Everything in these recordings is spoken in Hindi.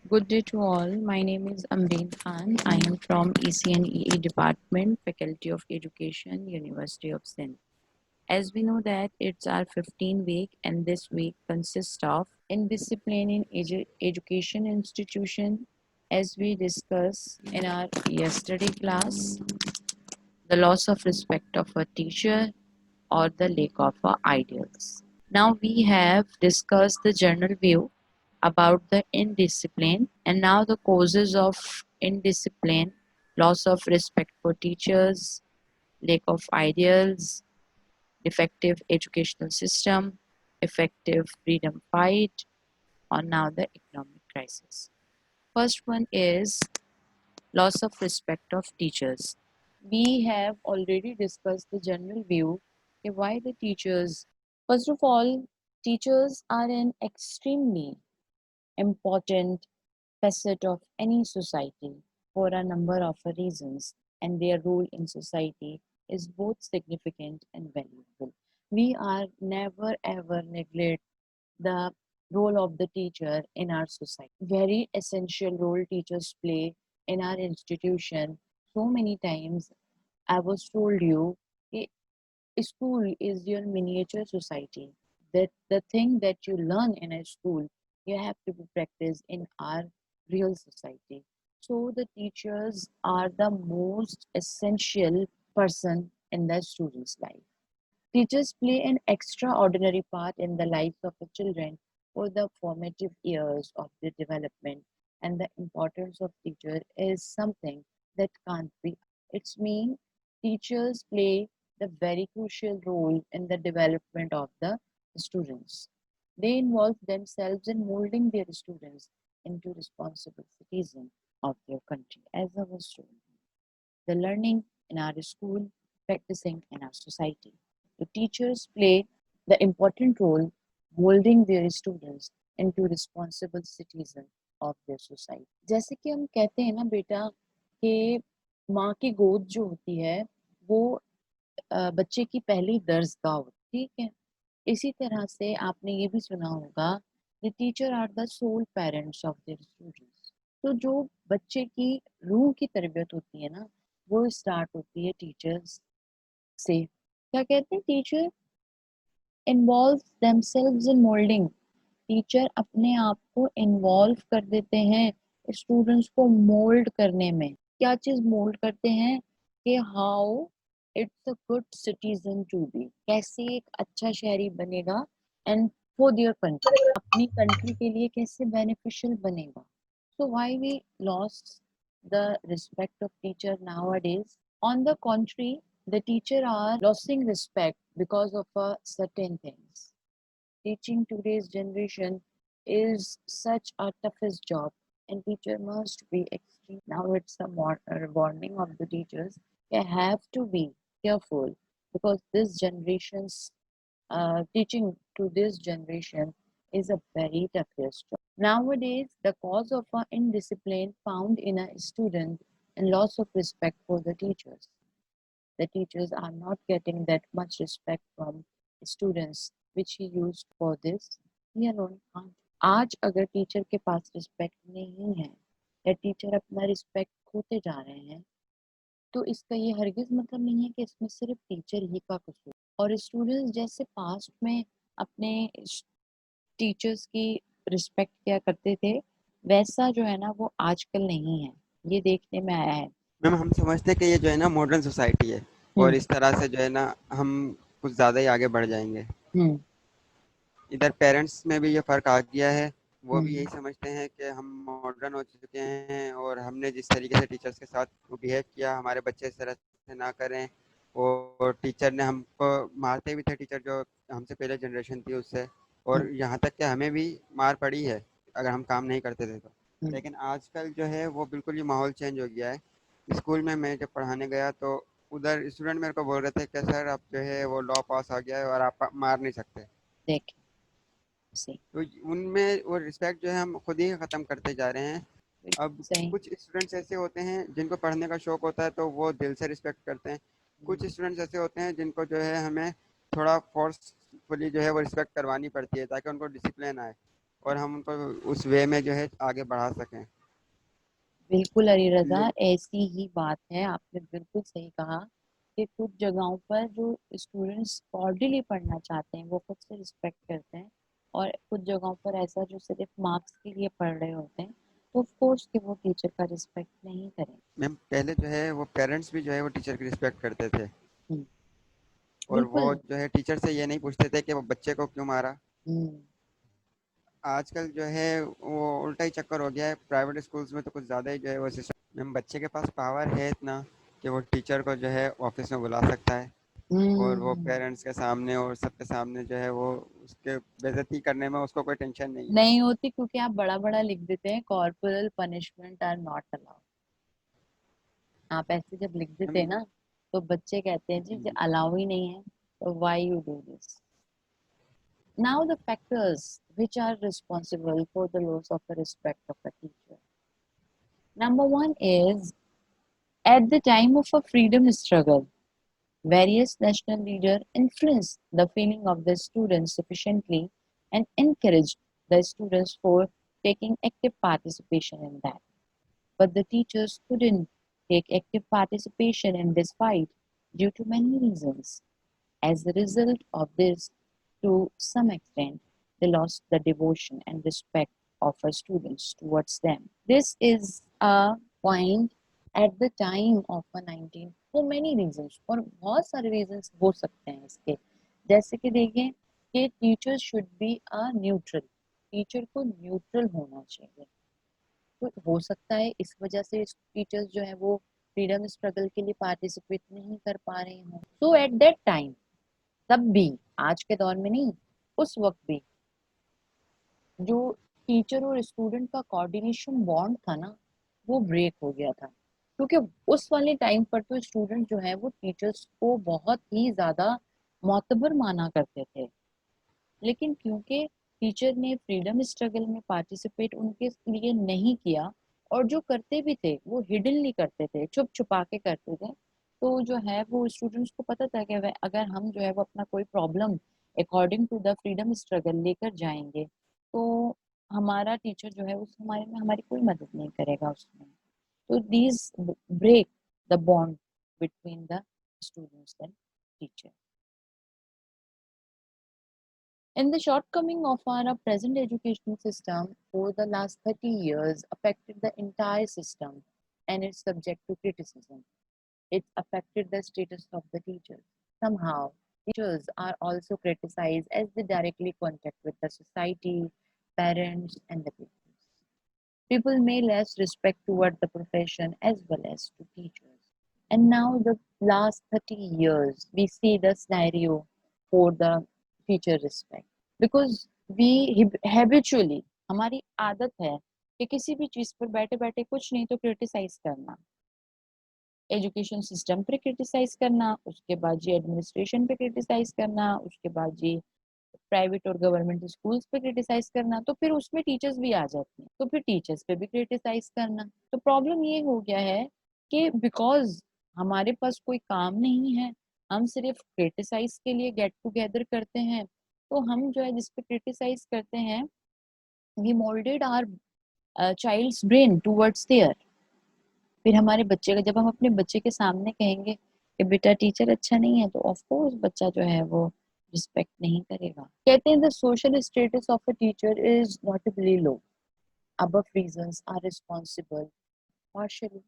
Good day to all. My name is Amreen Khan. I am from ECNEE Department, Faculty of Education, University of Sindh. As we know that it's our 15 week and this week consists of indiscipline in education institution as we discussed in our yesterday class, the loss of respect of a teacher or the lack of ideals. Now we have discussed the general view about the indiscipline and now the causes of indiscipline, loss of respect for teachers, lack of ideals, defective educational system, effective freedom fight, or now the economic crisis. First one is loss of respect of teachers. We have already discussed the general view why the teachers. First of all, teachers are an extremely important facet of any society for a number of reasons, and their role in society is both significant and valuable. We are never ever neglect the role of the teacher in our society. Very essential role teachers play in our institution. So many times I was told you school is your miniature society. That the thing that you learn in a school, you have to be practiced in our real society. So the teachers are the most essential person in the student's life. Teachers play an extraordinary part in the lives of the children for the formative years of their development, and the importance of teacher is something that can't be. It's mean teachers play the very crucial role in the development of the students. They involve themselves in molding their students into responsible citizens of their country, as I was told. The learning in our school, practicing in our society. The teachers play the important role molding their students into responsible citizen of their society. जैसे कि हम कहते हैं ना बेटा कि माँ की गोद जो होती है वो बच्चे की पहली दर्जगाह होती है, ठीक है। इसी तरह से आपने ये भी सुना होगा the teacher are the sole parents of their students. तो जो बच्चे की रूह की तरबियत होती है ना वो स्टार्ट होती है टीचर्स से। क्या कहते हैं टीचर इन्वॉल्व देमसेल्व्स इन मोल्डिंग। टीचर अपने आप को इन्वॉल्व कर देते हैं स्टूडेंट्स को मोल्ड करने में। क्या चीज मोल्ड करते हैं कि how it's a good citizen to be, कैसे एक अच्छा शहरी बनेगा एंड फॉर देयर कंट्री, अपनी कंट्री के लिए कैसे बेनिफिशियल बनेगा। So why we lost the respect of teacher nowadays? On the contrary, the teacher are losing respect because of certain things. Teaching today's generation is such a toughest job, and teacher must be extreme. Now it's a warning of the teachers. They have to be careful because this generation's teaching to this generation is a very toughest job. Nowadays, the cause of indiscipline found in a student and loss of respect for the teachers. The teachers are not getting that much respect from students which he used for this. He alone can't. आज अगर टीचर के पास रिस्पेक्ट नहीं है या टीचर अपना रिस्पेक्ट खोते जा रहे हैं तो इसका ये हरगिज मतलब नहीं है कि इसमें सिर्फ टीचर ही का कसूर। और स्टूडेंट्स जैसे पास्ट में अपने टीचर्स की रिस्पेक्ट किया करते थे वैसा जो है ना वो आजकल नहीं है, ये देखने में आया है। मैम हम समझते हैं कि ये जो है ना मॉडर्न सोसाइटी है और इस तरह से जो है ना हम कुछ ज़्यादा ही आगे बढ़ जाएंगे। इधर पेरेंट्स में भी ये फ़र्क आ गया है, वो भी यही समझते हैं कि हम मॉडर्न हो चुके हैं और हमने जिस तरीके से टीचर्स के साथ बिहेव किया हमारे बच्चे इस तरह से ना करें। और टीचर ने हमको मारते भी थे, टीचर जो हमसे पहले जनरेशन थी उससे, और यहाँ तक कि हमें भी मार पड़ी है अगर हम काम नहीं करते थे तो। लेकिन आजकल जो है वो बिल्कुल ही माहौल चेंज हो गया है। स्कूल में मैं जब पढ़ाने गया तो उधर स्टूडेंट मेरे को बोल रहे थे कि सर अब जो है वो लॉ पास आ गया है और आप मार नहीं सकते। देख से तो उनमें वो रिस्पेक्ट जो है हम खुद ही ख़त्म करते जा रहे हैं। अब सही कुछ स्टूडेंट्स ऐसे होते हैं जिनको पढ़ने का शौक होता है तो वो दिल से रिस्पेक्ट करते हैं। कुछ स्टूडेंट्स ऐसे होते हैं जिनको जो है हमें थोड़ा फोर्सफुली जो है वो रिस्पेक्ट करवानी पड़ती है ताकि उनको डिसिप्लिन आए। और हम उनको उस वे में जो है आगे बढ़ा सकें। बिल्कुल अली रजा, ले- ऐसी ही बात है, आपने बिल्कुल सही कहा कि कुछ जगहों पर जो स्टूडेंट्स ऑर्डिनली पढ़ना चाहते हैं वो खुद से रिस्पेक्ट करते हैं, और कुछ जगहों पर ऐसा जो सिर्फ मार्क्स के लिए पढ़ रहे होते हैं, तो ऑफ कोर्स कि वो टीचर का रिस्पेक्ट नहीं करेंगे। मैम पहले जो है वो पेरेंट्स भी जो है वो टीचर की रिस्पेक्ट करते थे, हम्म, और वो बिल्कुल। जो है टीचर से ये नहीं पूछते थे कि वो बच्चे को क्यों मारा। हम्म, आजकल जो है वो उल्टा ही चक्कर हो गया है, प्राइवेट स्कूल्स में तो कुछ ज़्यादा ही जो है वो सिस्टम। मैम बच्चे के पास पावर है इतना कि वो टीचर को जो है ऑफिस में बुला सकता है, और वो हम्म। पेरेंट्स के सामने और सबके सामने जो है वो उसके बेइज्जती करने में उसको कोई टेंशन नहीं है। नहीं होती, क्योंकि आप बड़ा बड़ा लिख देते हैं, corporal punishment are not allowed. आप ऐसे जब लिख देते हैं मैम ना, तो बच्चे कहते हैं जी अलाउ ही नहीं है, तो why you do this. Now the factors which are responsible for the loss of the respect of a teacher. Number one is, at the time of a freedom struggle, various national leaders influenced the feeling of the students sufficiently and encouraged the students for taking active participation in that. But the teachers couldn't take active participation in this fight due to many reasons. As a result of this, to some extent, they lost the devotion and respect of our students towards them. This is a point at the time of a 19 for many reasons, और बहुत सारे reasons हो सकते हैं इसके। जैसे कि देखें कि teacher should be a neutral, teacher को न्यूट्रल होना चाहिए। तो हो सकता है इस वजह से टीचर्स जो है वो फ्रीडम स्ट्रगल के लिए पार्टिसिपेट नहीं कर पा रहे हों। सो एट दैट टाइम, तब भी, आज के दौर में नहीं, उस वक्त भी जो टीचर और स्टूडेंट का कोऑर्डिनेशन बॉन्ड था ना, वो ब्रेक हो गया था। क्योंकि उस वाले टाइम पर तो स्टूडेंट जो है वो टीचर्स को बहुत ही ज्यादा मोतबर माना करते थे, लेकिन क्योंकि टीचर ने फ्रीडम स्ट्रगल में पार्टिसिपेट उनके लिए नहीं किया, और जो करते भी थे वो हिडनली करते थे, छुप छुपा के करते थे, तो जो है वो स्टूडेंट्स को पता था कि अगर हम जो है वो अपना कोई problem according to the freedom struggle लेकर जाएंगे, तो हमारा टीचर जो है उस हमारे में हमारी कोई मदद नहीं करेगा उसमें। तो these break the bond between the students and teacher. And the shortcoming of our present education system for the last 30 years affected the entire system and it's subject to criticism. It affected the status of the teachers. Somehow, teachers are also criticized as they directly contact with the society, parents, and the people. People may less respect toward the profession as well as to teachers. And now, the last 30 years, we see the scenario for the teacher respect. Because we habitually, हमारी आदत है कि किसी भी चीज पर बैठे बैठे कुछ नहीं तो क्रिटिसाइज करना, एजुकेशन सिस्टम पे क्रिटिसाइज करना, उसके बाद जी एडमिनिस्ट्रेशन पे क्रिटिसाइज करना, उसके बाद जी प्राइवेट और गवर्नमेंट स्कूल्स पे क्रिटिसाइज करना, तो फिर उसमें टीचर्स भी आ जाते हैं, तो फिर टीचर्स पे भी क्रिटिसाइज करना। तो प्रॉब्लम ये हो गया है कि बिकॉज हमारे पास कोई काम नहीं है, हम सिर्फ क्रिटिसाइज के लिए गेट टुगेदर करते हैं, तो हम जो है जिसपे क्रिटिसाइज करते हैं, we moulded our childs brain towards there. फिर हमारे बच्चे का, जब हम अपने बच्चे के सामने कहेंगे कि बेटा टीचर अच्छा नहीं है, तो ऑफ कोर्स बच्चा जो है वो रिस्पेक्ट नहीं करेगा। कहते हैं the social status of a teacher is notably low. above reasons are responsible partially,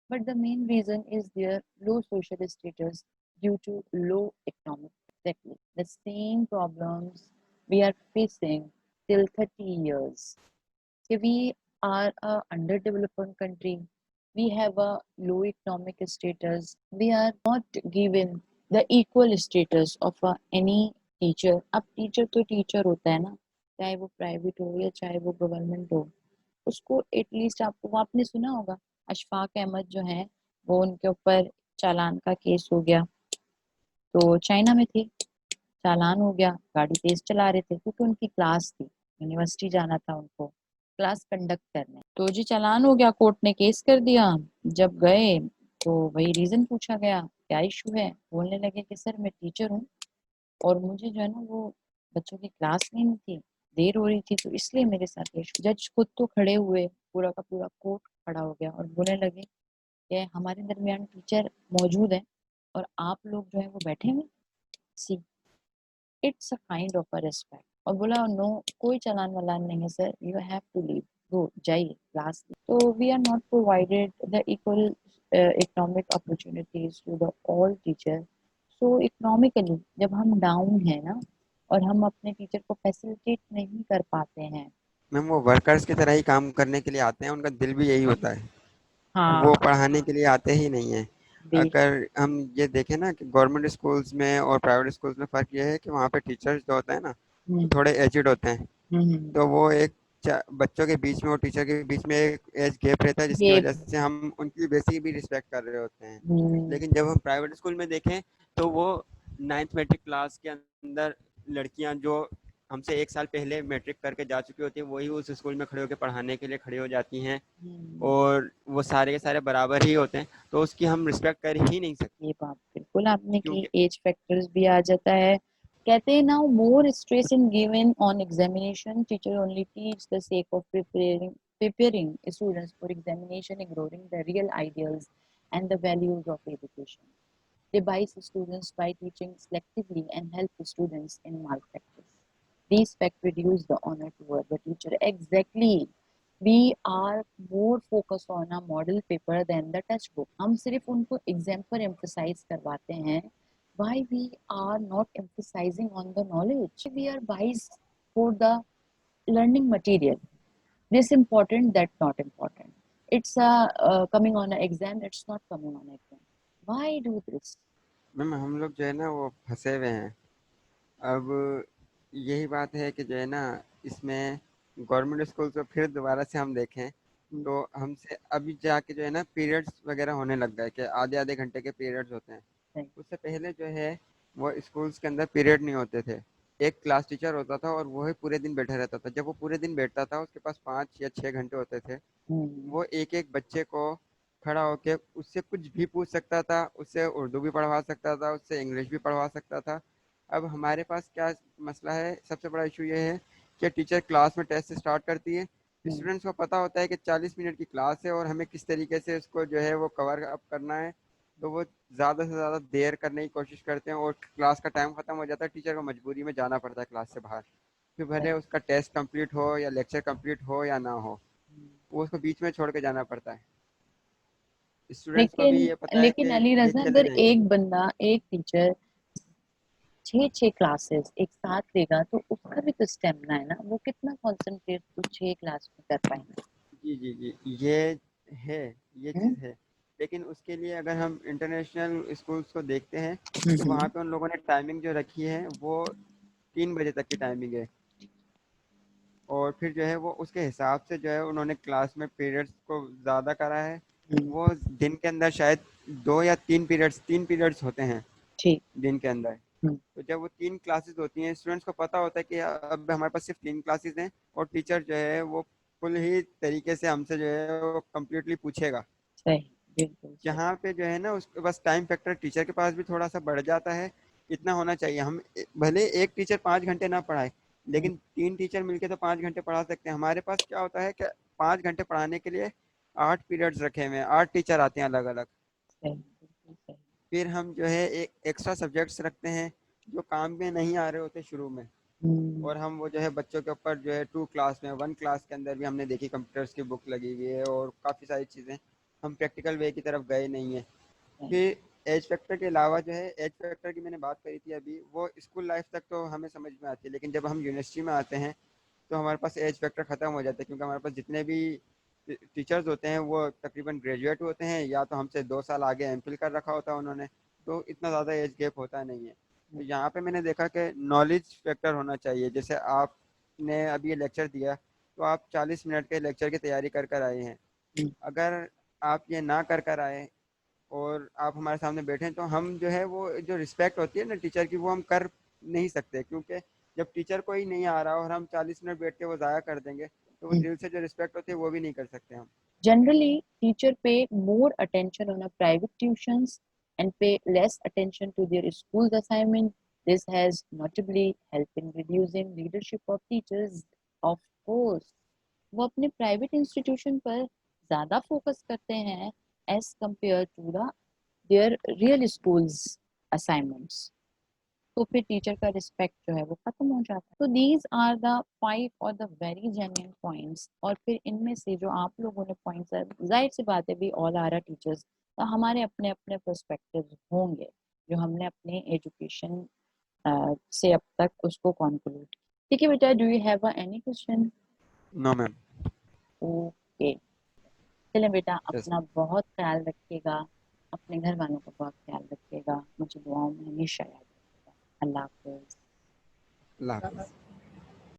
but the main reason is their low social status due to low economic. Exactly the same problems we are facing till 30 years. So we are a underdeveloped country. We have a low economic status. We are not given the equal status of any teacher. अब टीचर तो टीचर होता है ना, चाहे वो प्राइवेट हो या चाहे वो गवर्नमेंट हो, उसको एटलीस्ट, आपको वो आपने सुना होगा, अशफाक अहमद जो है, वो उनके ऊपर चालान का केस हो गया, तो चाइना में थे, चालान हो गया, गाड़ी तेज चला रहे थे क्योंकि उनकी क्लास थी, यूनिवर्सिटी जाना था उनको क्लास कंडक्ट करने, तो जी चालान हो गया, कोर्ट ने केस कर दिया। जब गए तो वही रीजन पूछा गया, क्या इशू है, बोलने लगे कि सर मैं टीचर हूँ और मुझे जो है ना वो बच्चों की क्लास लेनी थी, देर हो रही थी तो इसलिए मेरे साथ ये जज खुद तो खड़े हुए, पूरा का पूरा कोर्ट खड़ा हो गया और बोलने लगे कि हमारे दरमियान टीचर मौजूद है और आप लोग जो है वो बैठे हैं। See, it's a kind of a respect. और बोला नो, कोई चालान वालान नहीं है sir, you have to leave, go जाइए क्लास। तो we are not provided the equal economic opportunities to the all teacher. So economically जब हम डाउन है ना और हम अपने टीचर को फैसिलिटेट नहीं कर पाते हैं। मैम वो वर्कर्स की तरह ही काम करने के लिए आते हैं, उनका दिल भी यही होता है, वो हाँ, पढ़ाने के लिए आते ही नहीं है। बिल्कुल। अगर हम ये देखें ना कि गवर्नमेंट स्कूल्स में और प्राइवेट स्कूल्स में फ़र्क ये है कि वहाँ पे टीचर्स जो होते हैं ना, वो हम्म थोड़े एजिड होते हैं। हम्म। तो वो एक बच्चों के बीच में और टीचर के बीच में एक एज गैप रहता है, जिसकी ये वजह से हम उनकी बेसिक भी रिस्पेक्ट कर रहे होते हैं। हम्म लेकिन जब हम प्राइवेट स्कूल में देखें तो वो नाइन्थ मैट्रिक क्लास के अंदर लड़कियां जो हमसे एक साल पहले मैट्रिक करके जा चुकी होती हैं, वही उस स्कूल में खड़े होकर पढ़ाने के लिए खड़ी हो जाती हैं, हम्म। और वो सारे के सारे बराबर ही होते हैं, तो उसकी हम रिस्पेक्ट कर ही नहीं सकते। ये बात बिल्कुल आपने की, क्योंकि एज फैक्टर्स भी आ जाता है। कहते हैं now more stress in given on examination, teacher only teach the sake of preparing students for examination, ignoring the real ideals and the values of education. They bias students by teaching selectively and help students in malpractice. These facts reduce the honor toward the teacher. Exactly. We are more focused on a model paper than the textbook. हम सिर्फ उनको एग्जाम पर emphasize करवाते हैं. Why we are not emphasizing on the knowledge? We are biased for the learning material. This important, that not important. It's coming on an exam. It's not coming on an exam. Why do this? Ma'am हम लोग जो है ना वो फंसे हुए हैं। अब यही बात है कि जो है ना, इसमें गवर्नमेंट स्कूल को फिर दोबारा से हम देखें Hmm. तो हमसे अभी जाके जो है ना पीरियड्स वगैरह होने लग गए कि आधे आधे घंटे के पीरियड्स होते हैं। Right. उससे पहले जो है वो स्कूल्स के अंदर पीरियड नहीं होते थे। एक क्लास टीचर होता था और वो ही पूरे दिन बैठा रहता था। जब वो पूरे दिन बैठता था, उसके पास 5 या 6 घंटे होते थे। Hmm. वो एक एक बच्चे को खड़ा होके उससे कुछ भी पूछ सकता था, उससे उर्दू भी पढ़वा सकता था, उससे इंग्लिश भी पढ़वा सकता था। अब हमारे पास क्या मसला है, सबसे बड़ा इशू ये है कि टीचर क्लास में टेस्ट स्टार्ट करती है, Hmm. स्टूडेंट्स को पता होता है कि 40 मिनट की क्लास है और हमें किस तरीके से उसको जो है वो कवर अप करना है, तो वो ज़्यादा से ज़्यादा देर करने की कोशिश करते हैं और क्लास का टाइम ख़त्म हो जाता है, टीचर को मजबूरी में जाना पड़ता है क्लास से बाहर। फिर भले Right. उसका टेस्ट कंप्लीट हो या लेक्चर कंप्लीट हो या ना हो, वो उसको बीच में छोड़ के जाना पड़ता है। स्टूडेंट्स को भी लेकिन ये पता है लेकिन कि अली ये रज़ा, चले अगर जाएंगे। एक बंदा, एक टीचर छः छः क्लासेस एक साथ लेगा तो उसका भी तो स्टेमिना है ना, वो कितना कंसंट्रेट उस छः क्लास में कर पाएंगे। जी जी जी, ये है, ये हम्म चीज़ है। लेकिन उसके लिए अगर हम इंटरनेशनल स्कूल्स को देखते हैं तो वहाँ हम्म। पे उन लोगों ने टाइमिंग जो रखी है वो 3 बजे तक की टाइमिंग है, और फिर जो है वो उसके हिसाब से जो है उन्होंने क्लास में पीरियड्स को ज़्यादा करा है। हम्म। वो दिन के अंदर शायद 2 या 3 पीरियड्स होते हैं ठीक। दिन के अंदर। हम्म। तो जब वो 3 क्लासेस होती हैं, स्टूडेंट्स को पता होता है कि अब हमारे पास सिर्फ 3 क्लासेस हैं, और टीचर जो है वो फुल ही तरीके से हमसे जो है वो कम्प्लीटली पूछेगा। सही, बिल्कुल सही। यहाँ पे जो है ना उसके बस टाइम फैक्टर टीचर के पास भी थोड़ा सा बढ़ जाता है। इतना होना चाहिए, हम भले एक टीचर 5 घंटे ना पढ़ाए, हम्म। लेकिन 3 टीचर मिलके तो 5 घंटे पढ़ा सकते हैं। हमारे पास क्या होता है कि 5 घंटे पढ़ाने के लिए 8 पीरियड्स रखे हुए हैं, 8 टीचर आते हैं अलग अलग। सही, बिल्कुल सही। फिर हम जो है एक एक्स्ट्रा सब्जेक्ट्स रखते हैं जो काम में नहीं आ रहे होते शुरू में, हम्म। और हम वो जो है बच्चों के ऊपर जो है 2 क्लास में 1 क्लास के अंदर भी हमने देखी, कंप्यूटर्स की बुक लगी हुई है और काफ़ी सारी चीज़ें, हम प्रैक्टिकल वे की तरफ गए नहीं हैं। सही। फिर एज फैक्टर के अलावा जो है, एज फैक्टर की मैंने बात करी थी अभी, वो स्कूल लाइफ तक तो हमें समझ में आती है, लेकिन जब हम यूनिवर्सिटी में आते हैं तो हमारे पास एज फैक्टर ख़त्म हो जाता है, क्योंकि हमारे पास जितने भी टीचर्स होते हैं वो तकरीबन ग्रेजुएट होते हैं, या तो हमसे 2 साल आगे एमफिल कर रखा होता है उन्होंने, तो इतना ज़्यादा एज गैप होता नहीं है। तो यहाँ पे मैंने देखा कि नॉलेज फैक्टर होना चाहिए। जैसे आपने अभी ये लेक्चर दिया, तो आप 40 मिनट के लेक्चर की तैयारी कर कर आए हैं। हम्म। अगर आप ये ना कर कर आए और आप हमारे सामने बैठे हैं, तो हम जो है वो जो रिस्पेक्ट होती है ना टीचर की, वो हम कर नहीं सकते, क्योंकि जब टीचर को ही नहीं आ रहा और हम 40 मिनट बैठ के वो ज़ाया कर देंगे, तो वो हम्म। दिल से जो रिस्पेक्ट होती है वो भी नहीं कर सकते हम। Generally, teacher pay more attention on a private tuitions and pay less attention to their school's assignment. This has notably helped in reducing leadership of teachers. Of course, वो अपने प्राइवेट इंस्टीट्यूशन पर ज़्यादा फोकस करते हैं as compare to the their real schools assignments, तो फिर टीचर का रिस्पेक्ट जो है वो खत्म हो जाता है। तो दीज आर द 5 और द वेरी जेन्युइन पॉइंट्स, और फिर इनमें से जो आप लोगों ने पॉइंट्स, जाहिर सी बात है, भी ऑल आर टीचर्स, तो हमारे अपने अपने पर्सपेक्टिव होंगे जो हमने अपने एजुकेशन से अब तक उसको कंक्लूड। ठीक है बेटा, do you have any question? No ma'am. Okay, चलें बेटा, यस अपना बहुत ख्याल रखिएगा, अपने घर वालों का बहुत ख्याल रखिएगा, मुझे दुआओं में हमेशा याद रखिएगा। अल्लाह हाफिज़। अल्लाह हाफिज़।